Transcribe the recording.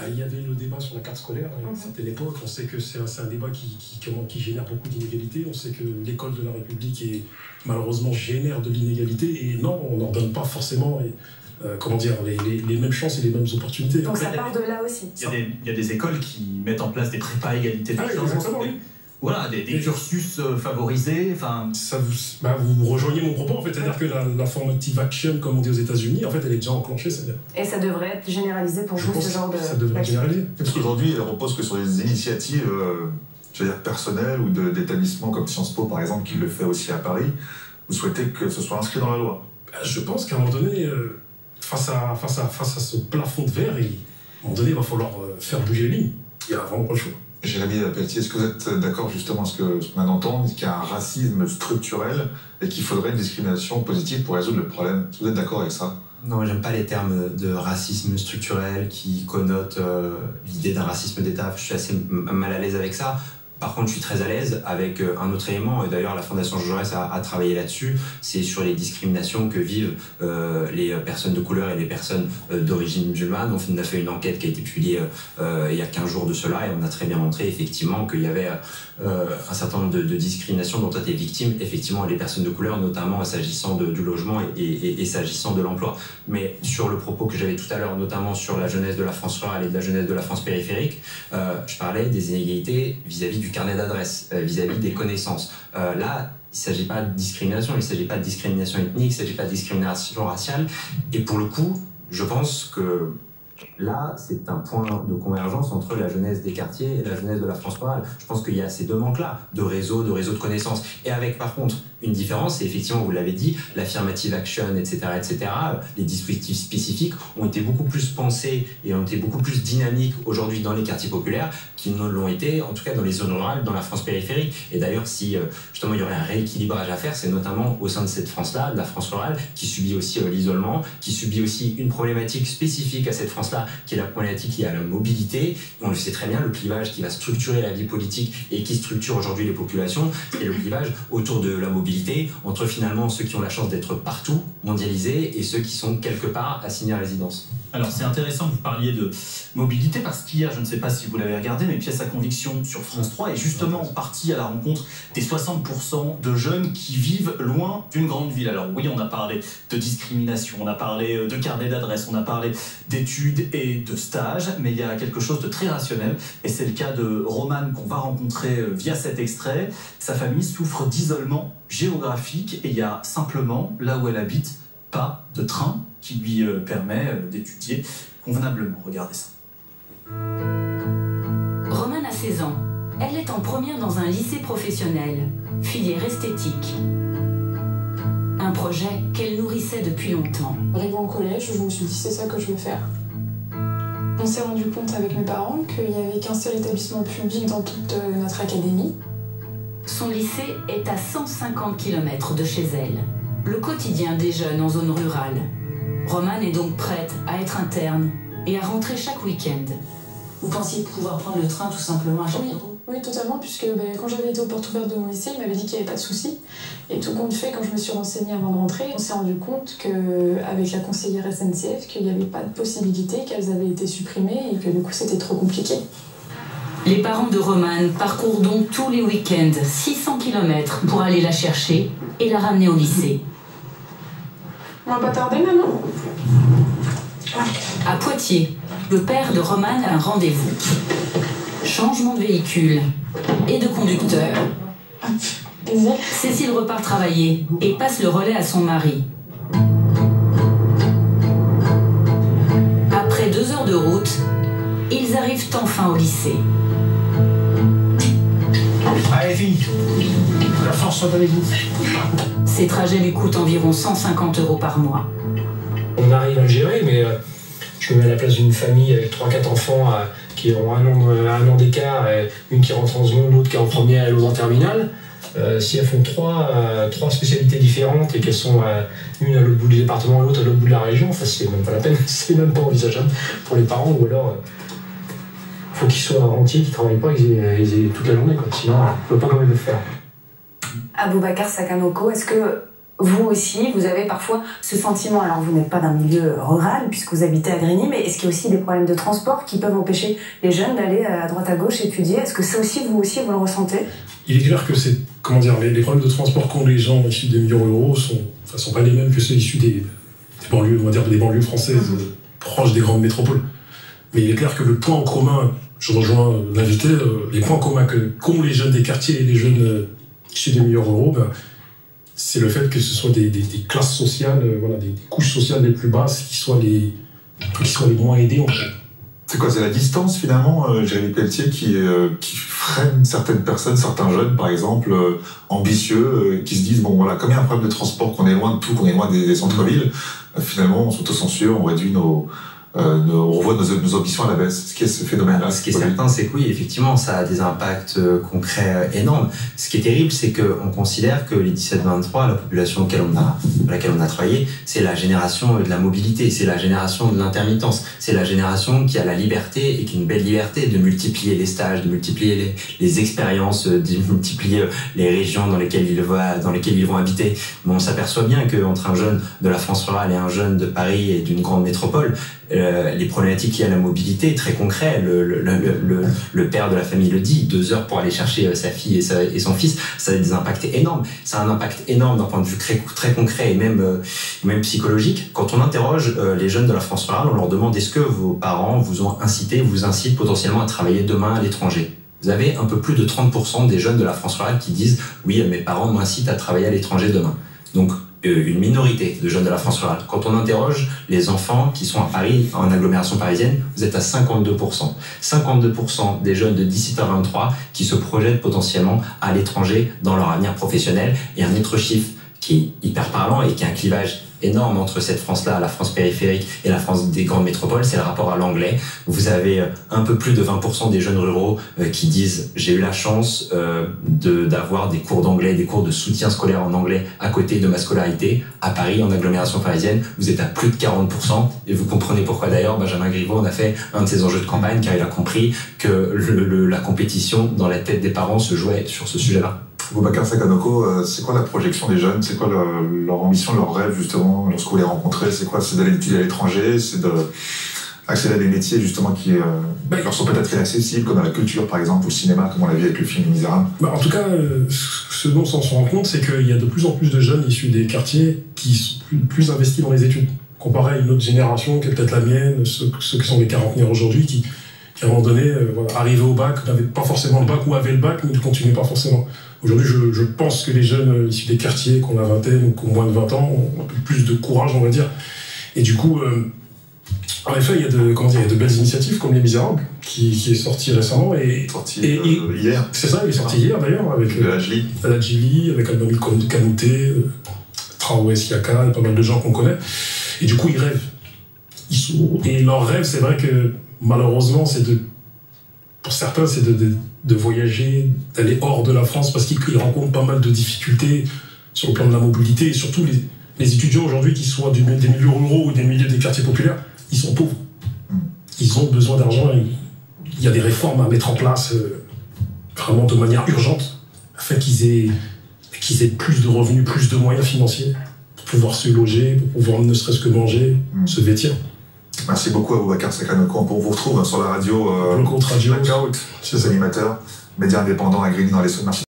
Il y avait le débat sur la carte scolaire à une certaine époque. On sait que c'est un débat qui génère beaucoup d'inégalités. On sait que l'école de la République malheureusement génère de l'inégalité. Et non, on n'ordonne pas forcément les mêmes chances et les mêmes opportunités. Donc ça part de là aussi. Il y a des écoles qui mettent en place des prépas égalité de chance. Voilà, des cursus favorisés. Vous rejoignez mon propos, en fait, c'est-à-dire que la formative action, comme on dit aux États-Unis, en fait, elle est déjà enclenchée. Et ça devrait être généralisé pour vous, ce genre de... Ça devrait être généralisé. Parce qu'aujourd'hui, elle repose que sur des initiatives personnelles ou d'établissements comme Sciences Po, par exemple, qui le fait aussi à Paris. Vous souhaitez que ce soit inscrit dans la loi? Je pense qu'à un moment donné, face à ce plafond de verre, à un moment donné, il va falloir faire bouger les lignes. Il n'y a vraiment pas le choix. Jérémy Pelletier, est-ce que vous êtes d'accord justement avec ce qu'on vient d'entendre, qu'il y a un racisme structurel et qu'il faudrait une discrimination positive pour résoudre le problème? Est-ce que vous êtes d'accord avec ça? Non, j'aime pas les termes de racisme structurel qui connotent l'idée d'un racisme d'État. Je suis assez mal à l'aise avec ça. Par contre, je suis très à l'aise avec un autre élément, et d'ailleurs la Fondation Jean Jaurès a travaillé là-dessus, c'est sur les discriminations que vivent les personnes de couleur et les personnes d'origine musulmane. On a fait une enquête qui a été publiée il y a 15 jours de cela, et on a très bien montré effectivement qu'il y avait un certain nombre de discriminations dont étaient victimes effectivement les personnes de couleur, notamment s'agissant du logement et s'agissant de l'emploi. Mais sur le propos que j'avais tout à l'heure, notamment sur la jeunesse de la France rurale et de la jeunesse de la France périphérique, je parlais des inégalités vis-à-vis du carnet d'adresse, vis-à-vis des connaissances. Là, il ne s'agit pas de discrimination, il ne s'agit pas de discrimination ethnique, il ne s'agit pas de discrimination raciale. Et pour le coup, je pense que là, c'est un point de convergence entre la jeunesse des quartiers et la jeunesse de la France rurale. Je pense qu'il y a ces deux manques-là, de réseau de connaissances. Et avec, par contre, une différence, c'est effectivement, vous l'avez dit, l'affirmative action, etc., les dispositifs spécifiques ont été beaucoup plus pensés et ont été beaucoup plus dynamiques aujourd'hui dans les quartiers populaires qu'ils ne l'ont été, en tout cas dans les zones rurales, dans la France périphérique. Et d'ailleurs, si justement il y aurait un rééquilibrage à faire, c'est notamment au sein de cette France-là, de la France rurale, qui subit aussi l'isolement, qui subit aussi une problématique spécifique à cette France-là, qui est la problématique liée à la mobilité. On le sait très bien, le clivage qui va structurer la vie politique et qui structure aujourd'hui les populations, c'est le clivage autour de la mobilité, entre finalement ceux qui ont la chance d'être partout, mondialisés, et ceux qui sont quelque part assignés à résidence. Alors c'est intéressant que vous parliez de mobilité, parce qu'hier, je ne sais pas si vous l'avez regardé, mais Pièce à conviction sur France 3 est justement partie à la rencontre des 60% de jeunes qui vivent loin d'une grande ville. Alors oui, on a parlé de discrimination, on a parlé de carnet d'adresse, on a parlé d'études et de stages, mais il y a quelque chose de très rationnel, et c'est le cas de Romane qu'on va rencontrer via cet extrait. Sa famille souffre d'isolement géographique et il y a simplement, là où elle habite, pas de train qui lui permet d'étudier convenablement. Regardez ça. Romane a 16 ans. Elle est en première dans un lycée professionnel, filière esthétique. Un projet qu'elle nourrissait depuis longtemps. Arrivant au collège, je me suis dit c'est ça que je veux faire. On s'est rendu compte avec mes parents qu'il n'y avait qu'un seul établissement public dans toute notre académie. Son lycée est à 150 km de chez elle. Le quotidien des jeunes en zone rurale. Romane est donc prête à être interne et à rentrer chaque week-end. Vous pensiez pouvoir prendre le train tout simplement à chaque fois? Oui, totalement, puisque quand j'avais été aux portes ouvertes de mon lycée, il m'avait dit qu'il n'y avait pas de souci. Et tout compte fait, quand je me suis renseignée avant de rentrer, on s'est rendu compte qu'avec la conseillère SNCF, qu'il n'y avait pas de possibilité, qu'elles avaient été supprimées et que du coup c'était trop compliqué. Les parents de Romane parcourent donc tous les week-ends 600 km pour aller la chercher et la ramener au lycée. On va pas tarder, maman? À Poitiers, le père de Romane a un rendez-vous. Changement de véhicule et de conducteur. Cécile repart travailler et passe le relais à son mari. Après 2 heures de route, ils arrivent enfin au lycée. Allez, fille, la force soit avec vous. Ces trajets lui coûtent environ 150 € par mois. On arrive à le gérer, mais je me mets à la place d'une famille avec 3-4 enfants qui ont un an d'écart, une qui rentre en seconde, l'autre qui est en première et l'autre en terminale. Si elles font trois spécialités différentes et qu'elles sont une à l'autre bout du département et l'autre à l'autre bout de la région, enfin, c'est même pas la peine, c'est même pas envisageable pour les parents, ou alors faut qu'ils soient entiers, qu'ils travaillent pas, qu'ils aient toute la journée, quoi. Sinon on ne peut pas quand même le faire. Aboubacar Sakamoko, est-ce que vous aussi, vous avez parfois ce sentiment, alors vous n'êtes pas d'un milieu rural puisque vous habitez à Grigny, mais est-ce qu'il y a aussi des problèmes de transport qui peuvent empêcher les jeunes d'aller à droite à gauche étudier? Est-ce que ça aussi, vous le ressentez? Il est clair que c'est, les problèmes de transport qu'ont les gens issus des milieux ruraux sont pas les mêmes que ceux issus des banlieues, on va dire des banlieues françaises proches des grandes métropoles. Mais il est clair que le point en commun, je rejoins l'invité, les points communs qu'ont les jeunes des quartiers et les jeunes issus des milieux ruraux, c'est le fait que ce soit des classes sociales, des couches sociales les plus basses qui soient les moins aidées en fait. C'est quoi? C'est la distance finalement, Jérémy Pelletier, qui freine certaines personnes, certains jeunes par exemple, ambitieux, qui se disent bon voilà, comme il y a un problème de transport, qu'on est loin de tout, qu'on est loin des centres-villes, finalement on s'autocensure, on réduit on revoit nos ambitions à la baisse. Ce qui est ce phénomène-là. Ce qui est certain, c'est que oui, effectivement, ça a des impacts concrets énormes. Ce qui est terrible, c'est qu'on considère que les 17-23, la population à laquelle on a travaillé, c'est la génération de la mobilité, c'est la génération de l'intermittence, c'est la génération qui a la liberté, et qui a une belle liberté, de multiplier les stages, de multiplier les expériences, de multiplier les régions dans lesquelles ils vont habiter. Mais on s'aperçoit bien qu'entre un jeune de la France rurale et un jeune de Paris et d'une grande métropole, les problématiques liées à la mobilité, très concret. Le père de la famille le dit, 2 heures pour aller chercher sa fille et son fils, ça a des impacts énormes. Ça a un impact énorme d'un point de vue très concret et même psychologique. Quand on interroge les jeunes de la France rurale, on leur demande est-ce que vos parents vous incitent potentiellement à travailler demain à l'étranger. Vous avez un peu plus de 30% des jeunes de la France rurale qui disent oui, mes parents m'incitent à travailler à l'étranger demain. Donc une minorité de jeunes de la France rurale. Quand on interroge les enfants qui sont à Paris, en agglomération parisienne, vous êtes à 52%. 52% des jeunes de 17 à 23 qui se projettent potentiellement à l'étranger dans leur avenir professionnel. Et un autre chiffre qui est hyper parlant et qui a un clivage énorme entre cette France-là, la France périphérique et la France des grandes métropoles, c'est le rapport à l'anglais. Vous avez un peu plus de 20% des jeunes ruraux qui disent j'ai eu la chance d'avoir des cours d'anglais, des cours de soutien scolaire en anglais à côté de ma scolarité. À Paris, en agglomération parisienne, vous êtes à plus de 40%. Et vous comprenez pourquoi d'ailleurs Benjamin Griveaux en a fait un de ses enjeux de campagne, car il a compris que la compétition dans la tête des parents se jouait sur ce sujet-là. Boubacar Sakanoko, c'est quoi la projection des jeunes? C'est quoi leur ambition, leur rêve justement, lorsque vous les rencontrez? C'est quoi? C'est d'aller étudier à l'étranger? C'est d'accéder à des métiers justement qui leur sont peut-être inaccessibles, comme la culture par exemple, ou le cinéma, comme on l'a vu avec le film Les Misérables? En tout cas, ce dont on se rend compte, c'est qu'il y a de plus en plus de jeunes issus des quartiers qui sont plus investis dans les études, comparé à une autre génération qui est peut-être la mienne, ceux qui sont les quarantenaires aujourd'hui, qui à un moment donné, arrivaient au bac, n'avaient pas forcément le bac ou avaient le bac, mais ne continuaient pas forcément. Aujourd'hui, je pense que les jeunes issus des quartiers, qu'on a vingtaine ou qu'on moins de 20 ans, ont un peu plus de courage, on va dire. Et du coup, en effet, il y a de belles initiatives comme Les Misérables, qui est sorti récemment. Hier. C'est ça, il est sorti hier d'ailleurs, avec Adjili, avec Albami Kanouté, Traoré Siaka, et pas mal de gens qu'on connaît. Et du coup, ils rêvent. Et leur rêve, c'est vrai que malheureusement, pour certains, c'est de voyager, d'aller hors de la France, parce qu'ils rencontrent pas mal de difficultés sur le plan de la mobilité, et surtout les étudiants aujourd'hui, qui soient des milieux ruraux ou des milieux des quartiers populaires, ils sont pauvres. Ils ont besoin d'argent, il y a des réformes à mettre en place vraiment de manière urgente, afin qu'ils aient plus de revenus, plus de moyens financiers, pour pouvoir se loger, pour pouvoir ne serait-ce que manger, se vêtir. Merci beaucoup à Boubacar Sakanoko. On vous retrouve sur la radio Blackout Radio, chez les animateurs, médias indépendants à Grigny dans les Sauts. Merci.